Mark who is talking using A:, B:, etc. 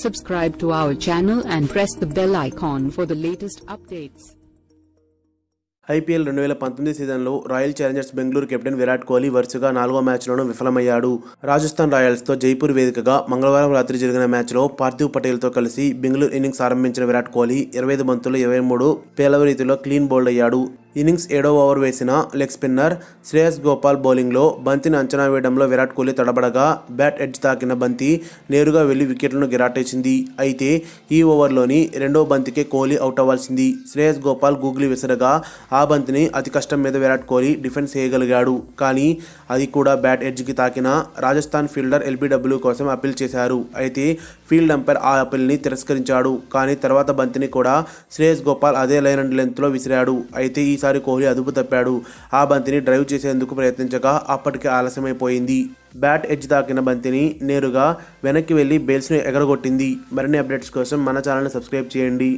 A: Subscribe to our channel and press the bell icon for the latest updates.
B: IPL 2019 సీజన్లో royal Challengers Bengaluru captain Virat Kohli వరుసగా 4వ మ్యాచ్లోనూ విఫలమయ్యాడు. రాజస్థాన్ రాయల్స్తో జైపూర్ వేదికగా మంగళవారం రాత్రి జరిగిన మ్యాచ్లో పార్థివ్ పటేల్తో కలిసి బెంగళూరు ఇన్నింగ్స్ ఆరంభించిన విరాట్ కోహ్లీ 25 బంతుల్లో 23 పేలవ రీతిలో క్లీన్ బౌల్డ్ అయ్యాడు. ఇన్నింగ్స్ 7వ ఓవర్ వేసిన లెగ్ స్పిన్నర్ శ్రేయస్ గోపాల్ బౌలింగ్లో బంతిని అంచనా వేయడంలో విరాట్ కోహ్లీ తడబడగా బ్యాట్ ఎడ్జ్ తాకిన బంతి నేరుగా వెళ్లి వికెట్లను గిరాటేసింది. అయితే ఈ ఓవర్లోని 2వ బంతికే కోహ్లీ అవుట్ అవ్వాల్సింది. శ్రేయస్ గోపాల్ గూగ్లీ విసరగా ఆ బంతిని అతి కష్టం మీద విరాట్ కోహ్లీ డిఫెన్స్ చేయగలిగాడు. కానీ అది కూడా బ్యాట్ ఎడ్జ్కి తాకిన రాజస్థాన్ ఫీల్డర్ ఎల్బీడబ్ల్యూ కోసం అప్పీల్ చేశారు. అయితే ఫీల్డ్ అంపైర్ ఆ అప్పీల్ని తిరస్కరించాడు. కానీ తర్వాత బంతిని కూడా శ్రేయస్ గోపాల్ అదే లైన్ అండ్ లెంత్లో విసిరాడు. అయితే ఈసారి కోహ్లీ అదుపు తప్పాడు. ఆ బంతిని డ్రైవ్ చేసేందుకు ప్రయత్నించగా అప్పటికే ఆలస్యమైపోయింది. బ్యాట్ ఎడ్జ్ తాకిన బంతిని నేరుగా వెనక్కి వెళ్లి బేల్స్ను ఎగరగొట్టింది. మరిన్ని అప్డేట్స్ కోసం మన ఛానల్ని సబ్స్క్రైబ్ చేయండి.